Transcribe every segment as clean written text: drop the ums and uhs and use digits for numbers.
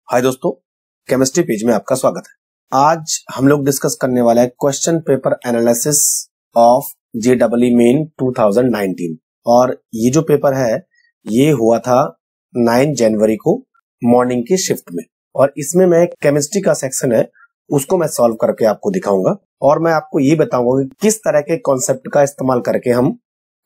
हाय दोस्तों, chemistry page में आपका स्वागत है। आज हम लोग डिस्कस करने वाला है question paper analysis of JEE main 2019 और ये जो पेपर है ये हुआ था 9 जनवरी को मॉर्निंग की शिफ्ट में और इसमें मैं केमिस्ट्री का सेक्शन है उसको मैं सॉल्व करके आपको दिखाऊंगा और मैं आपको ये बताऊंगा कि किस तरह के कॉन्सेप्ट का इस्तेमाल करके हम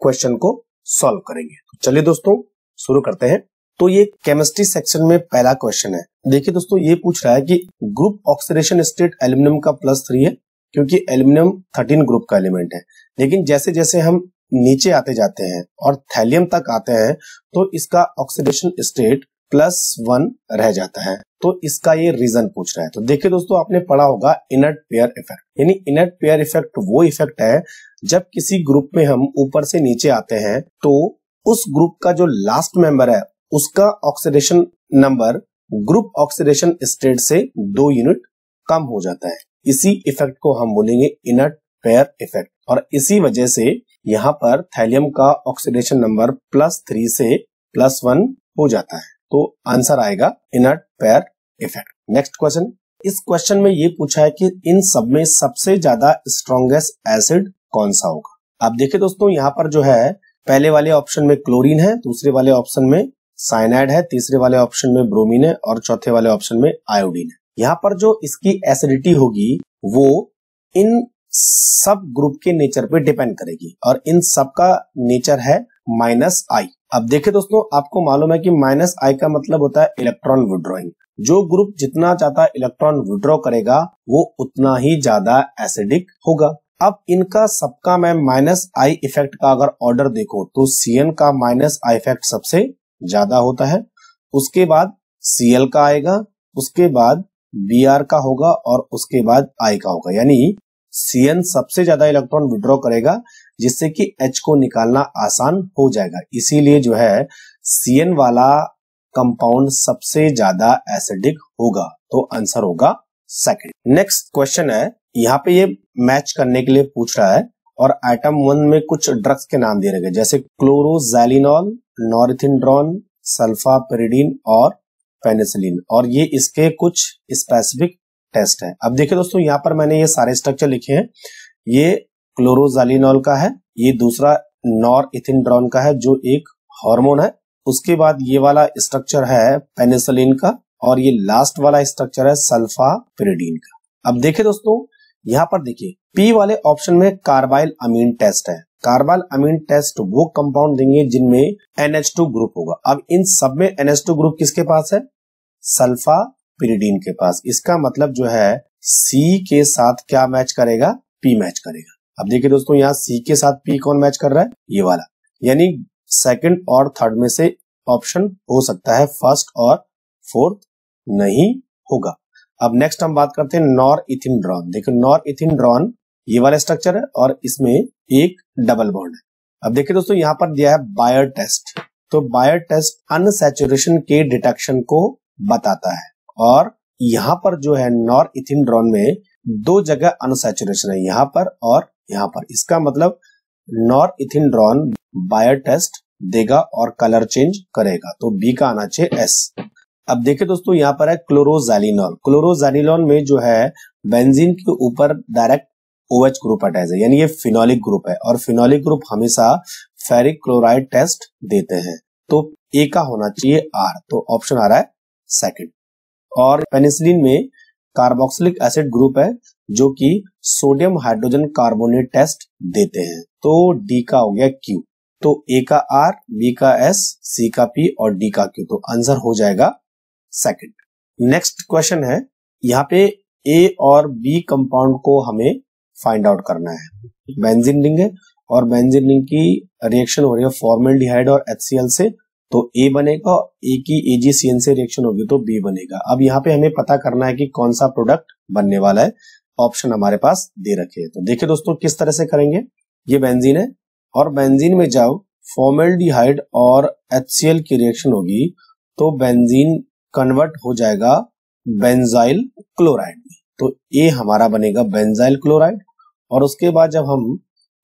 क्वेश्चन को सॉल्व करेंगे। चलिए दोस्तों शुरू करते हैं। तो ये केमिस्ट्री सेक्शन में पहला क्वेश्चन है। देखिए दोस्तों, ये पूछ रहा है कि ग्रुप ऑक्सीडेशन स्टेट एल्यूमिनियम का +3 है क्योंकि एल्यूमिनियम 13 ग्रुप का एलिमेंट है, लेकिन जैसे जैसे हम नीचे आते जाते हैं और थैलियम तक आते हैं तो इसका ऑक्सीडेशन स्टेट +1 रह जाता है। तो इसका ये रीजन पूछ रहा है। तो देखिए दोस्तों, आपने पढ़ा होगा इनर्ट पेयर इफेक्ट, यानी इनर्ट पेयर इफेक्ट वो इफेक्ट है जब किसी ग्रुप में हम ऊपर से नीचे आते हैं तो उस ग्रुप का जो लास्ट मेंबर है उसका oxidation number group oxidation state से 2 यूनिट कम हो जाता है। इसी इफेक्ट को हम बोलेंगे इनर्ट पेयर इफेक्ट और इसी वजह से यहाँ पर थैलियम का ऑक्सीडेशन नंबर +3 से +1 हो जाता है। तो आंसर आएगा inert pair effect. Next question, इस क्वेश्चन में ये पूछा है कि इन सब में सबसे ज्यादा स्ट्रॉन्गेस्ट एसिड कौन सा होगा। अब देखिए दोस्तों, यहाँ पर जो है पहले वाले ऑप्शन में क्लोरीन है, दूसरे वाले ऑप्शन में साइनाइड है, तीसरे वाले ऑप्शन में ब्रोमीन है और चौथे वाले ऑप्शन में आयोडीन है। यहाँ पर जो इसकी एसिडिटी होगी वो इन सब ग्रुप के नेचर पे डिपेंड करेगी और इन सब का नेचर है -I। अब देखिए दोस्तों, आपको मालूम है कि -I का मतलब होता है इलेक्ट्रॉन विड्रॉइंग। जो ग्रुप जितना ज्यादा इलेक्ट्रॉन विड्रॉ करेगा वो उतना ही ज्यादा एसिडिक होगा। अब इनका सबका मैं -I इफेक्ट का अगर ऑर्डर देखो तो CN का -I इफेक्ट सबसे ज्यादा होता है, उसके बाद Cl का आएगा, उसके बाद Br का होगा और उसके बाद I का होगा। यानी CN सबसे ज्यादा इलेक्ट्रॉन विड्रॉ करेगा जिससे कि H को निकालना आसान हो जाएगा। इसीलिए जो है CN वाला कंपाउंड सबसे ज्यादा एसिडिक होगा। तो आंसर होगा सेकंड। नेक्स्ट क्वेश्चन है, यहाँ पे ये मैच करने के लिए पूछ रहा है और आइटम 1 में कुछ ड्रग्स के नाम दिए गए जैसे क्लोरोजैलिनॉल, नॉरथिंड्रोन, सल्फापिरिडीन और पेनिसिलिन और ये इसके कुछ स्पेसिफिक टेस्ट है। अब देखिए दोस्तों, यहाँ पर मैंने ये सारे स्ट्रक्चर लिखे हैं। ये क्लोरोजैलिनॉल का है, ये दूसरा नॉरथिंड्रोन का है जो एक हार्मोन है, उसके बाद ये वाला स्ट्रक्चर है पेनिसिलिन का और ये लास्ट वाला स्ट्रक्चर है सल्फापिरिडीन का। अब देखिए दोस्तों, यहाँ पर देखिए P वाले ऑप्शन में कार्बाइल अमीन टेस्ट है। कार्बाइल अमीन टेस्ट वो कंपाउंड देंगे जिनमें NH2 ग्रुप होगा। अब इन सब में NH2 ग्रुप किसके पास है? सल्फापिरिडीन के पास। इसका मतलब जो है C के साथ क्या मैच करेगा? P मैच करेगा। अब देखिए दोस्तों, यहाँ C के साथ P कौन मैच कर रहा है? ये वाला। यानी सेकंड और थर्ड में से ऑप्शन हो सकता है, फर्स्ट और फोर्थ नहीं होगा। अब नेक्स्ट हम बात करते हैं नॉरथिंड्रोन। देखो नॉरथिंड्रोन ये वाला स्ट्रक्चर है और इसमें एक डबल बॉन्ड है। अब देखिए दोस्तों, यहाँ पर दिया है बायर टेस्ट। तो बायर टेस्ट अनसैचुरेशन के डिटेक्शन को बताता है और यहाँ पर जो है नॉरथिंड्रोन में 2 जगह अनसैचुरेशन है, यहाँ पर और यहाँ पर। इसका मतलब नॉरथिंड्रोन बायर टेस्ट देगा और कलर चेंज करेगा। तो बी का आना चाहिए S। अब देखिए दोस्तों, यहाँ पर है क्लोरोजैलिनॉल। क्लोरोजैलिनॉल में जो है बेंजीन के ऊपर डायरेक्ट OH ग्रुप अटैच है, यानी ये फिनोलिक ग्रुप है और फिनोलिक ग्रुप हमेशा फेरिक क्लोराइड टेस्ट देते हैं। तो A का होना चाहिए R। तो ऑप्शन आ रहा है सेकंड। और पेनिसिलिन में कार्बोक्सिलिक एसिड ग्रुप है जो कि सोडियम हाइड्रोजन कार्बोनेट टेस्ट देते हैं। तो D का हो गया Q। तो A का R, B का S, C का P और D का Q। तो आंसर हो जाएगा सेकंड। नेक्स्ट क्वेश्चन है, यहाँ पे A और B कंपाउंड को हमें फाइंड आउट करना है। बेंजीन रिंग है और बेंजीन रिंग की रिएक्शन हो रही है फॉर्मल्डिहाइड और HCl से, तो A बनेगा। A की AgCN से रिएक्शन होगी तो B बनेगा। अब यहाँ पे हमें पता करना है कि कौन सा प्रोडक्ट बनने वाला है। ऑप्शन हमारे पास दे रखे हैं। तो देखिए दोस्तों, किस तरह से करेंगे। ये बेंजीन है और बेंजीन में जब फॉर्मल्डिहाइड और HCl की रिएक्शन होगी तो बेंजीन कन्वर्ट हो जाएगा बेंजाइल क्लोराइड में। तो A हमारा बनेगा बेंजाइल क्लोराइड और उसके बाद जब हम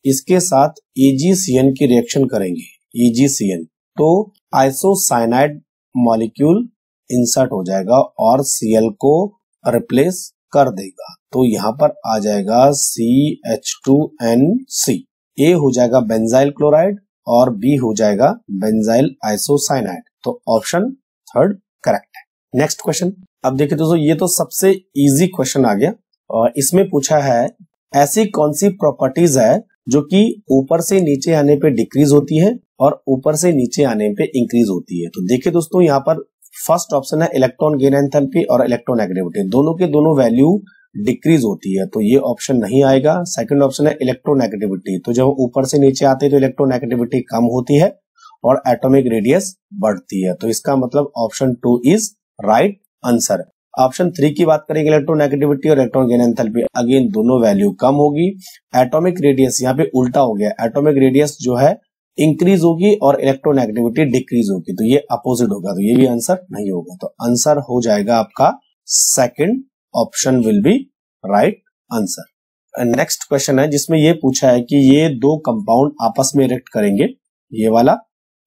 इसके साथ AgCN की रिएक्शन करेंगे, AgCN, तो आइसोसाइनाइड मॉलिक्यूल इंसर्ट हो जाएगा और Cl को रिप्लेस कर देगा। तो यहाँ पर आ जाएगा CH2NC। A हो जाएगा बेंजाइल क्लोराइड और B हो जाएगा बेंजाइल आइसोसाइनाइड। तो ऑप्शन थर्ड करेक्ट है। Next question. अब देखिए दोस्तों, ये तो सबसे इजी क्वेश्चन आ गया और इसमें पूछा है ऐसी कौन सी प्रॉपर्टीज है जो कि ऊपर से नीचे आने पे डिक्रीज होती है और ऊपर से नीचे आने पे इंक्रीज होती है। तो देखिए दोस्तों, यहाँ पर फर्स्ट ऑप्शन है इलेक्ट्रॉन गेन एंथैल्पी और इलेक्ट्रोनेगेटिविटी, दोनों के दोनों वैल्यू डिक्रीज होती है, तो ये ऑप्शन नहीं आएगा। सेकंड ऑप्शन है इलेक्ट्रोनेगेटिविटी, तो जब ऊपर से नीचे आते हैं तो इलेक्ट्रोनेगेटिविटी कम होती है और एटॉमिक रेडियस बढ़ती है, तो इसका मतलब option 2 is right answer. Option 3 की बात करेंगे, इलेक्ट्रोनेगेटिविटी और इलेक्ट्रॉन गेन एंथैल्पी, अगेन दोनों वैल्यू कम होगी। एटॉमिक रेडियस यहाँ पे उल्टा हो गया, एटॉमिक रेडियस जो है इंक्रीज होगी और इलेक्ट्रोनेगेटिविटी डिक्रीज होगी, तो ये अपोजिट होगा, तो ये भी आंसर नहीं होगा। तो आंसर हो जाएगा आपका second option will be right answer. Next question है जिसमें ये पूछा है कि ये दो कंपाउंड आपस में रिएक्ट करेंगे, ये वाला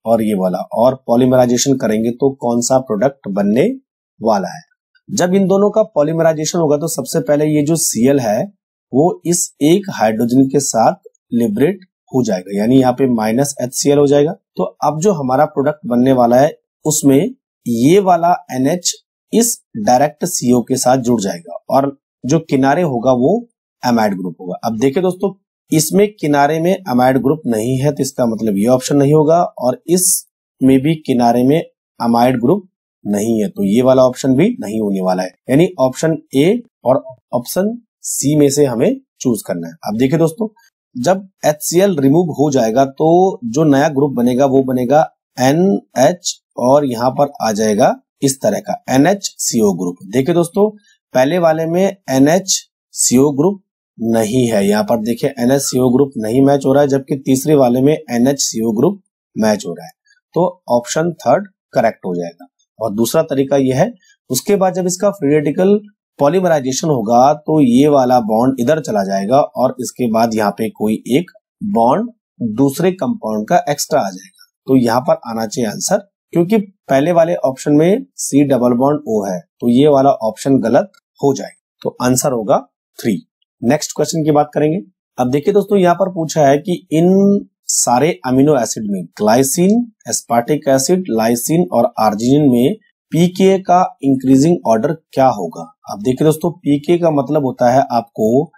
और ये वाला, और पॉलीमराइजेशन करेंगे तो कौन सा प्रोडक्ट बनने वाला है। जब इन दोनों का पॉलीमराइजेशन होगा तो सबसे पहले ये जो Cl है वो इस एक हाइड्रोजन के साथ लिबरेट हो जाएगा, यानी यहाँ पे -HCl हो जाएगा। तो अब जो हमारा प्रोडक्ट बनने वाला है उसमें ये वाला NH इस डायरेक्ट CO के साथ जुड़ जाएगा और जो किनारे होगा वो एमाइड ग्रुप होगा। अब देखिए दोस्तों, इसमें किनारे में एमाइड ग्रुप नहीं है, तो इसका मतलब ये ऑप्शन नहीं होगा, और इसमें भी किनारे में एमाइड ग्रुप नहीं है, तो ये वाला ऑप्शन भी नहीं होने वाला है, यानी ऑप्शन ए और ऑप्शन सी में से हमें चूज करना है। अब देखिए दोस्तों, जब HCl रिमूव हो जाएगा तो जो नया ग्रुप बनेगा वो बनेगा NH और यहां पर आ जाएगा इस तरह का NHCO ग्रुप। देखिए दोस्तों, पहले वाले में NHCO ग्रुप नहीं है, यहाँ पर देखिए NHCO ग्रुप नहीं मैच हो रहा है, जबकि तीसरे वाले में NHCO ग्रुप मैच हो रहा है, तो ऑप्शन थर्ड करेक्ट हो जाएगा। और दूसरा तरीका यह है, उसके बाद जब इसका फ्री रेडिकल पॉलीमराइजेशन होगा तो ये वाला बॉन्ड इधर चला जाएगा और इसके बाद यहाँ पे कोई एक बॉन्ड दूसरे कंपाउंड का एक्स्ट्रा आ जाएगा, तो यहाँ पर आना चाहिए आंसर, क्योंकि पहले वाले ऑप्शन में C डबल बॉन्ड O है, तो ये वाला ऑप्शन गलत हो जाएगा, तो आंसर होगा 3। नेक्स्ट क्वेश्चन की बात करेंगे। अब देखिए दोस्तों, यहाँ पर पूछा है कि इन सारे अमीनो एसिड में ग्लाइसिन, एस्पार्टिक एसिड, लाइसिन और आर्जिनिन में pKa का इंक्रीजिंग ऑर्डर क्या होगा। अब देखिए दोस्तों, pKa का मतलब होता है आपको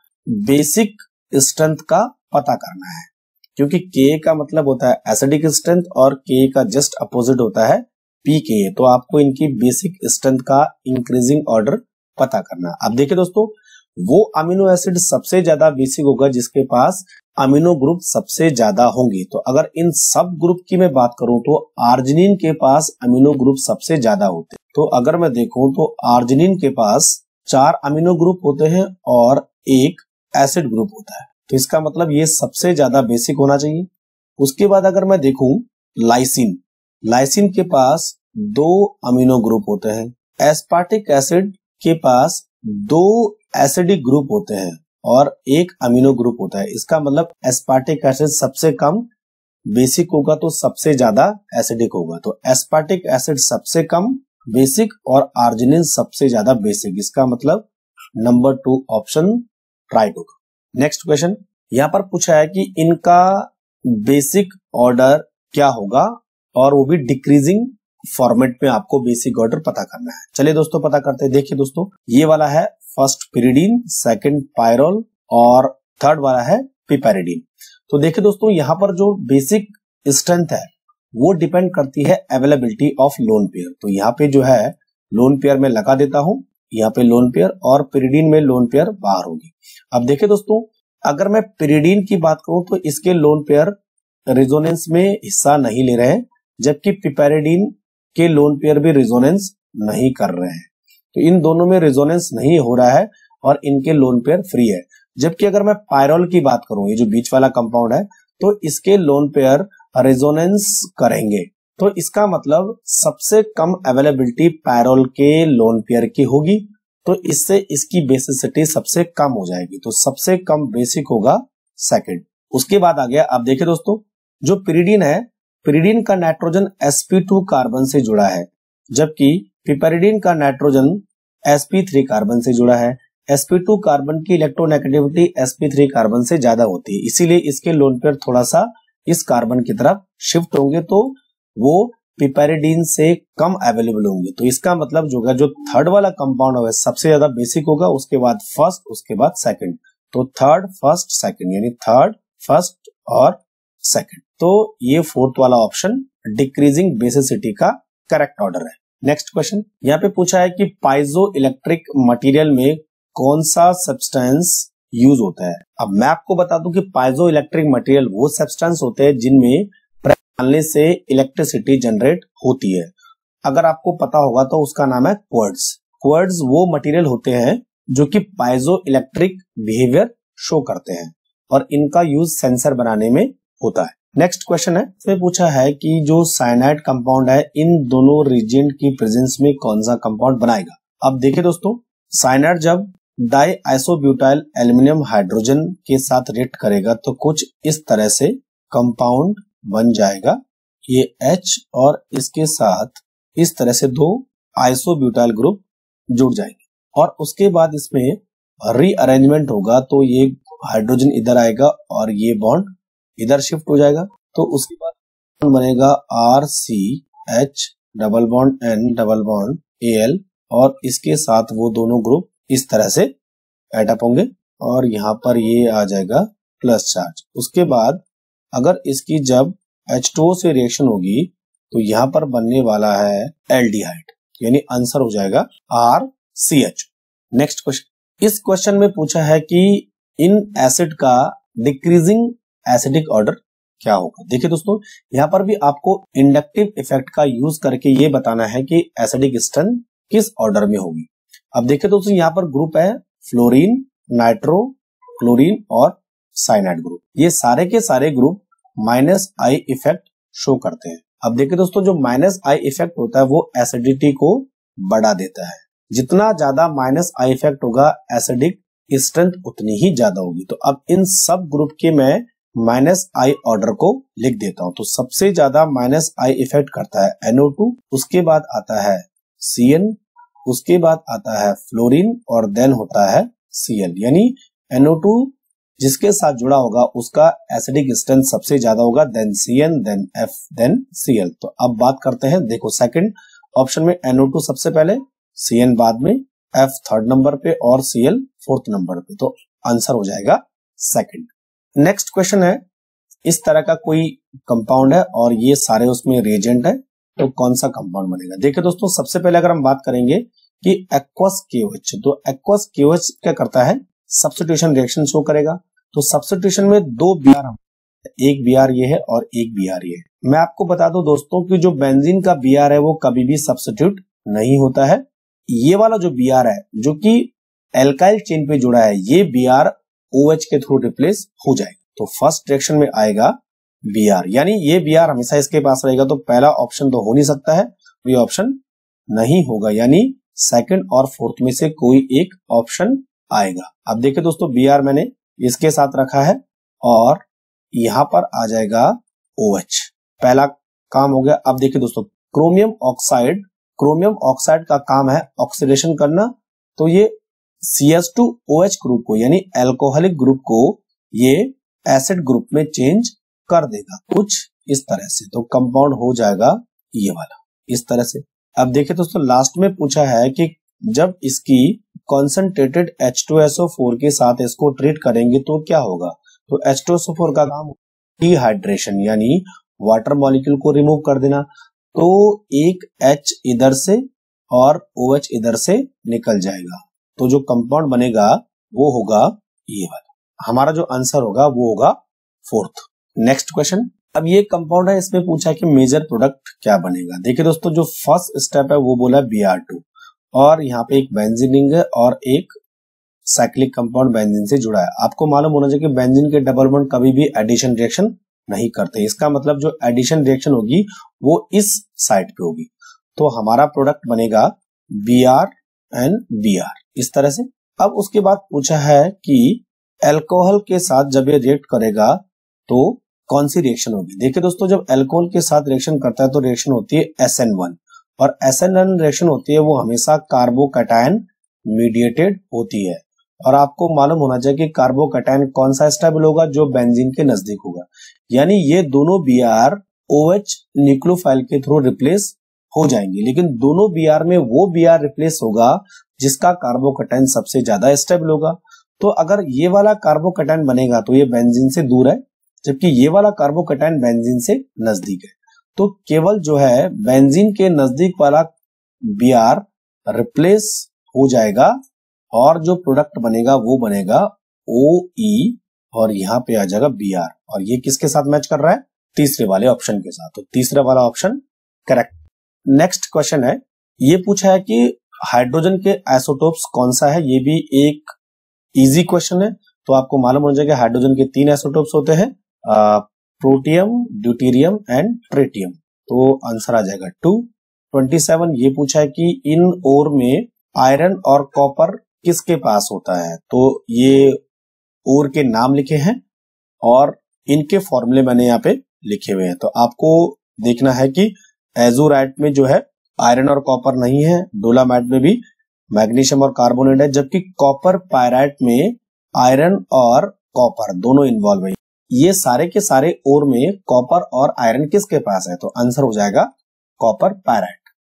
बेसिक स्ट्रेंथ का पता करना है, क्योंकि Ka का मतलब होता है एसिडिक स्ट्रेंथ और Ka का जस्ट अपोजिट होता है pKa, तो आपको इनकी बेसिक स्ट्रेंथ का इंक्रीजिंग ऑर्डर पता करना। अब देखिए दोस्तों, वो अमीनो एसिड सबसे ज्यादा बेसिक होगा जिसके पास अमीनो ग्रुप सबसे ज्यादा होंगे। तो अगर इन सब ग्रुप की मैं बात करूं तो आर्जिनिन के पास अमीनो ग्रुप सबसे ज्यादा होते हैं। तो अगर मैं देखूं तो आर्जिनिन के पास 4 अमीनो ग्रुप होते हैं और 1 एसिड ग्रुप होता है, तो इसका मतलब ये सबसे ज्यादा बेसिक होना चाहिए। उसके बाद अगर मैं देखूं लाइसिन, लाइसिन के पास 2 अमीनो ग्रुप होते हैं। एस्पार्टिक एसिड के पास 2 एसिडिक ग्रुप होते हैं और 1 अमीनो ग्रुप होता है, इसका मतलब एस्पार्टिक एसिड सबसे कम बेसिक होगा तो सबसे ज्यादा एसिडिक होगा, तो एस्पार्टिक एसिड सबसे कम बेसिक और आर्जिनिन सबसे ज्यादा बेसिक, इसका मतलब नंबर 2 ऑप्शन राइट होगा। नेक्स्ट क्वेश्चन, यहाँ पर पूछा है कि इनका बेसिक ऑर्डर क्या होगा और वो भी डिक्रीजिंग फॉर्मेट में आपको बेसिक ऑर्डर पता करना है। चलिए दोस्तों पता करते हैं। देखिए दोस्तों, ये वाला है फर्स्ट पिरिडीन, सेकंड पायरोल और थर्ड वाला है पिपेरिडीन। तो देखिए दोस्तों, यहाँ पर जो बेसिक स्ट्रेंथ है वो डिपेंड करती है अवेलेबिलिटी ऑफ लोन पेयर। तो यहाँ पे जो है लोन पेयर में लगा देता हूं, यहाँ पे लोन पेयर, और पिरिडीन में लोन पेयर बाहर होगी। अब देखिए दोस्तों, अगर मैं पिरिडीन की बात करूं तो इसके लोन पेयर रेजोनेंस में हिस्सा नहीं ले रहे हैं, जबकि पिपेरिडीन के लोन पेयर भी रेजोनेंस नहीं कर रहे हैं, तो इन दोनों में रेजोनेंस नहीं हो रहा है और इनके लोन पेयर फ्री है। जबकि अगर मैं पायरोल की बात करूं, ये जो बीच वाला कंपाउंड है, तो इसके लोन पेयर रेजोनेंस करेंगे, तो इसका मतलब सबसे कम अवेलेबिलिटी पायरोल के लोन पेयर की होगी, तो इससे इसकी बेसिसिटी सबसे कम हो जाएगी, तो सबसे कम बेसिक होगा सेकंड। उसके बाद आ गया, अब देखिए दोस्तों, जो पिरिडीन है, पिरिडीन का नाइट्रोजन sp2 कार्बन से जुड़ा है, जबकि पिपेरिडीन का नाइट्रोजन sp3 कार्बन से जुड़ा है। sp2 कार्बन की इलेक्ट्रोनेगेटिविटी sp3 कार्बन से ज्यादा होती है, इसीलिए इसके लोन पेयर थोड़ा सा इस कार्बन की तरफ शिफ्ट होंगे तो वो पिपेरिडीन से कम अवेलेबल होंगे। तो इसका मतलब जो होगा, जो थर्ड वाला कंपाउंड होगा सबसे ज्यादा बेसिक होगा, उसके बाद फर्स्ट, उसके बाद सेकंड। तो थर्ड फर्स्ट सेकंड, यानी थर्ड फर्स्ट और सेकंड। तो ये फोर्थ वाला ऑप्शन डिक्रीजिंग बेसिसिटी का करेक्ट ऑर्डर है। नेक्स्ट क्वेश्चन यहाँ पे पूछा है कि पाइजो इलेक्ट्रिक मटेरियल में कौन सा सब्सटेंस यूज होता है। अब मैं आपको बता दूं कि पाइजो इलेक्ट्रिक मटेरियल वो सब्सटेंस होते हैं जिनमें डालने से इलेक्ट्रिसिटी जनरेट होती है। अगर आपको पता होगा तो उसका नाम है क्वार्ट्ज। क्वार्ट्ज वो मटेरियल होते हैं जो कि पाइजो इलेक्ट्रिक बिहेवियर शो करते हैं और इनका यूज सेंसर बनाने में होता है। नेक्स्ट क्वेश्चन है, इसमें पूछा है कि जो साइनाइड कंपाउंड है इन दोनों रिएजेंट की प्रेजेंस में कौन सा कंपाउंड बनाएगा। अब देखिए दोस्तों, साइनाइड जब डाई आइसोब्यूटाइल एल्युमिनियम हाइड्रोजन के साथ रिएक्ट करेगा तो कुछ इस तरह से कंपाउंड बन जाएगा। ये H और इसके साथ इस तरह से दो आइसोब्यूटाइल ग्रुप जुड़ जाएंगे और उसके बाद इसमें रीअरेंजमेंट होगा तो ये हाइड्रोजन इधर आएगा और ये बॉन्ड इधर शिफ्ट हो जाएगा। तो उसके बाद बनेगा RCH double bond N double bond Al और इसके साथ वो दोनों ग्रुप इस तरह से एडअप होंगे और यहाँ पर ये आ जाएगा प्लस चार्ज। उसके बाद अगर इसकी जब H2O से रिएक्शन होगी तो यहाँ पर बनने वाला है एल्डिहाइड, यानी आंसर हो जाएगा RCH। नेक्स्ट क्वेश्चन, इस क्वेश्चन में पूछा है कि इन एसिड का डिक्रीजिंग एसिडिक ऑर्डर क्या होगा। देखिए दोस्तों, यहाँ पर भी आपको इंडक्टिव इफेक्ट का यूज करके ये बताना है कि एसिडिक स्ट्रेंथ किस ऑर्डर में होगी। अब देखिए दोस्तों, यहाँ पर ग्रुप है फ्लोरीन, नाइट्रो, क्लोरीन और साइनाइड ग्रुप। ये सारे के सारे ग्रुप -I इफेक्ट शो करते हैं। अब देखिए दोस्तों, जो -I इफेक्ट होता है वो एसिडिटी को बढ़ा देता है। जितना ज्यादा -I इफेक्ट होगा एसिडिक स्ट्रेंथ उतनी ही ज्यादा होगी। तो अब इन सब ग्रुप के मैं -I ऑर्डर को लिख देता हूं। तो सबसे ज्यादा -I इफेक्ट करता है NO2, उसके बाद आता है CN, उसके बाद आता है फ्लोरीन और देन होता है Cl, यानी NO2 जिसके साथ जुड़ा होगा उसका एसिडिक स्ट्रेंथ सबसे ज्यादा होगा, then CN, then F, then Cl। तो अब बात करते हैं, देखो सेकंड ऑप्शन में NO2 सबसे पहले, CN बाद में, F थर्ड नंबर पे और Cl फोर्थ नंबर पे। तो आंसर हो जाएगा सेकंड। नेक्स्ट क्वेश्चन है, इस तरह का कोई कंपाउंड है और ये सारे उसमें रिएजेंट है, तो कौन सा कंपाउंड बनेगा। देखिए दोस्तों, सबसे पहले अगर हम बात करेंगे कि एक्वस KOH, तो एक्वस KOH क्या करता है, सब्स्टिट्यूशन रिएक्शन शो करेगा। तो सब्स्टिट्यूशन में दो Br, एक Br ये है और एक Br ये है। मैं आपको बता दूं दोस्तों कि जो बेंजीन का Br है वो कभी भी सब्स्टिट्यूट नहीं होता है। ये वाला जो Br है जो कि एल्काइल चेन पे जुड़ा है, ये Br OH के थ्रू रिप्लेस हो जाएगा। तो फर्स्ट रिएक्शन में आएगा Br, यानी ये Br हमेशा इसके पास रहेगा। तो पहला ऑप्शन तो हो नहीं सकता है, ये ऑप्शन नहीं होगा, यानी सेकंड और फोर्थ में से कोई एक ऑप्शन आएगा। अब देखिए दोस्तों, Br मैंने इसके साथ रखा है और यहां पर आ जाएगा OH, पहला काम हो गया। अब देखिए दोस्तों, क्रोमियम ऑक्साइड का काम है ऑक्सीडेशन करना, तो ये CH2OH ग्रुप को यानी एल्कोहलिक ग्रुप को ये एसिड ग्रुप में चेंज कर देगा कुछ इस तरह से। तो कंपाउंड हो जाएगा ये वाला इस तरह से। अब देखिए दोस्तों, लास्ट में पूछा है कि जब इसकी कॉन्सेंट्रेटेड H2SO4 के साथ इसको ट्रीट करेंगे तो क्या होगा। तो H2SO4 का काम डिहाइड्रेशन, यानी वाटर मॉलिक्यूल को रिमूव कर देना। तो एक H इधर से और OH इधर से निकल जाएगा, तो जो कंपाउंड बनेगा वो होगा ये वाला। हमारा जो आंसर होगा वो होगा फोर्थ। नेक्स्ट क्वेश्चन, अब ये कंपाउंड है, इसमें पूछा है कि मेजर प्रोडक्ट क्या बनेगा। देखिए दोस्तों, जो फर्स्ट स्टेप है वो बोला Br2 और यहाँ पे एक बेंजीन रिंग है और एक साइक्लिक कंपाउंड बेंजीन से जुड़ा है। आपको मालूम होना चाहिए कि बेंजीन के डबल बॉन्ड कभी भी एडिशन रिएक्शन नहीं करते। इसका मतलब जो एडिशन रिएक्शन होगी वो इस साइड पे होगी। तो हमारा प्रोडक्ट बनेगा Br एंड Br इस तरह से। अब उसके बाद पूछा है कि अल्कोहल के साथ जब ये रिएक्ट करेगा तो कौन सी रिएक्शन होगी। देखिए दोस्तों, जब अल्कोहल के साथ रिएक्शन करता है तो रिएक्शन होती है SN1 और SN1 रिएक्शन होती है वो हमेशा कार्बोकैटायन मीडिएटेड होती है। और आपको मालूम होना चाहिए कि कार्बोकैटायन कौन सा स्टेबल होगा, जो बेंजीन के नजदीक होगा। यानी ये दोनों Br OH न्यूक्लियोफाइल के थ्रू रिप्लेस हो जाएंगे, लेकिन दोनों Br में वो Br रिप्लेस होगा जिसका कार्बोकैटायन सबसे ज्यादा स्टेबल होगा। तो अगर ये वाला कार्बोकैटायन बनेगा तो ये बेंजीन से दूर है, जबकि ये वाला कार्बोकैटायन बेंजीन से नजदीक है। तो केवल जो है बेंजीन के नजदीक वाला Br रिप्लेस हो जाएगा और जो प्रोडक्ट बनेगा वो बनेगा OE और यहाँ पे आ जाएगा Br, और ये किसके साथ मैच कर रहा है? तीसरे वाले ऑप्शन के साथ। तो तीसरा वाला ऑप्शन करेक्ट। नेक्स्ट क्वेश्चन है, ये पूछा है कि हाइड्रोजन के आइसोटोप्स कौन सा है। ये भी एक इजी क्वेश्चन है। तो आपको मालूम हो जाएगा हाइड्रोजन के 3 आइसोटोप्स होते हैं, प्रोटियम, ड्यूटेरियम एंड ट्रिटियम। तो आंसर आ जाएगा 2। 27 ये पूछा है कि इन ओर में आयरन और कॉपर किसके पास होता है। तो ये ओर के नाम लिखे हैं और इनके फॉर्मूले मैंने यहाँ पे लिखे हुए हैं। तो आपको देखना है कि एजोराइट में जो है आयरन और कॉपर नहीं है, डोलामाइट में भी मैग्नीशियम और कार्बोनेट है, जबकि कॉपर पायराइट में आयरन और कॉपर दोनों इन्वॉल्व है। ये सारे के सारे ओर में कॉपर और आयरन किसके पास है, तो आंसर हो जाएगा कॉपर पायराइट।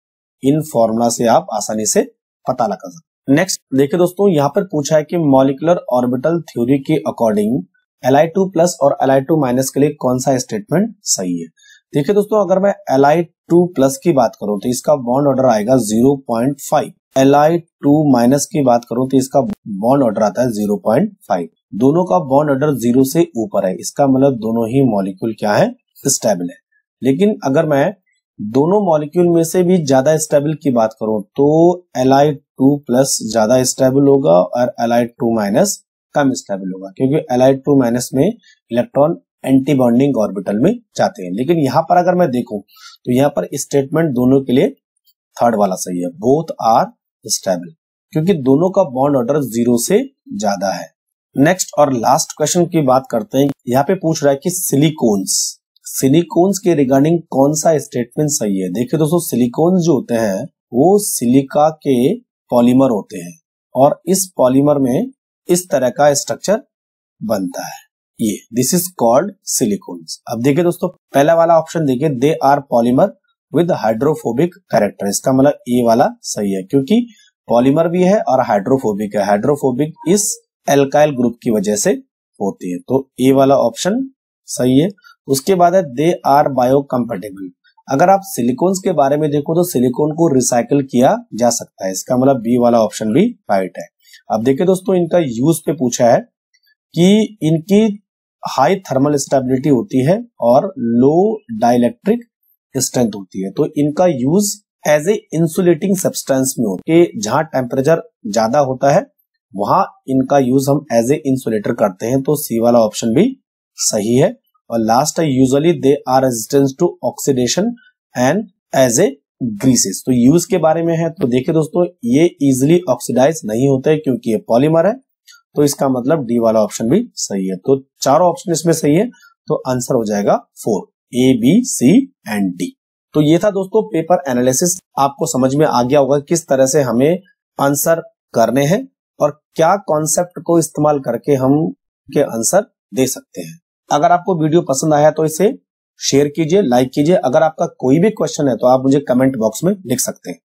इन फॉर्मूला से आप आसानी से पता लगा सकते। नेक्स्ट देखिए दोस्तों, यहाँ पर पूछा है कि मॉलिक्यूलर ऑर्बिटल थ्योरी के अकॉर्डिंग Li2+ और Li2- के लिए कौन सा स्टेटमेंट सही है। देखिए दोस्तों, अगर मैं Li2+ की बात करूं तो इसका बॉन्ड ऑर्डर आएगा 0.5। Li2- की बात करूं तो इसका बॉन्ड ऑर्डर आता है 0.5। दोनों का बॉन्ड ऑर्डर 0 से ऊपर है, इसका मतलब दोनों ही मॉलिक्यूल क्या है, स्टेबल है। लेकिन अगर मैं दोनों मॉलिक्यूल में से भी ज्यादा स्टेबल की बात करूं तो Li2+ ज्यादा स्टेबल होगा और Li2- कम स्टेबल होगा, क्योंकि Li2- में इलेक्ट्रॉन एंटी बॉन्डिंग ऑर्बिटल में जाते हैं। लेकिन यहां पर अगर मैं देखूं तो यहां पर स्टेटमेंट दोनों के लिए थर्ड वाला सही है, बोथ आर स्टेबल, क्योंकि दोनों का बॉन्ड ऑर्डर 0 से ज्यादा है। नेक्स्ट और लास्ट क्वेश्चन की बात करते हैं। यहाँ पे पूछ रहा है कि सिलिकॉन्स के रिगार्डिंग कौन सा स्टेटमेंट सही है। देखिए दोस्तों, सिलिकॉन्स जो होते हैं वो सिलिका के पॉलीमर होते हैं और इस पॉलीमर में इस तरह का स्ट्रक्चर बनता है, ये दिस इज कॉल्ड सिलिकॉन्स। अब देखिए दोस्तों, पहला वाला ऑप्शन देखिए, they are polymer with hydrophobic character. इसका मतलब ये वाला सही है, क्योंकि पॉलीमर भी है और हाइड्रोफोबिक है। हाइड्रोफोबिक इस एल्काइल ग्रुप की वजह से होती है, तो ये वाला ऑप्शन सही है। उसके बाद है दे आर बायोकम्पैटिबल। अगर आप सिलिकॉन्स के बारे में देखो तो सिलिकॉन को रिसाइकल किया जा सकता है, इसका मतलब बी वाला ऑप्शन भी राइट है। अब देखिए दोस्तों, इनका यूज पे पूछा है कि इनकी हाई थर्मल स्टेबिलिटी होती है और लो डाइलेक्ट्रिक स्ट्रेंथ होती है। तो इनका use as a insulating substance में होता है, जहां टेम्परेचर ज्यादा होता है वहां इनका यूज हम एज ए इंसुलेटर करते हैं। तो सी वाला ऑप्शन भी सही है। और लास्ट है usually they are resistance to oxidation and as a greases. तो यूज के बारे में है तो देखिए दोस्तों, ये इजिली ऑक्सीडाइज नहीं होते क्योंकि ये पॉलीमर है, तो इसका मतलब डी वाला ऑप्शन भी सही है। तो चारों ऑप्शन इसमें सही है, तो आंसर हो जाएगा 4, A, B, C and D। तो ये था दोस्तों पेपर एनालिसिस। आपको समझ में आ गया होगा किस तरह से हमें आंसर करने हैं और क्या कॉन्सेप्ट को इस्तेमाल करके हम के आंसर दे सकते हैं। अगर आपको वीडियो पसंद आया तो इसे शेयर कीजिए, लाइक कीजिए। अगर आपका कोई भी क्वेश्चन है तो आप मुझे कमेंट बॉक्स में लिख सकते हैं।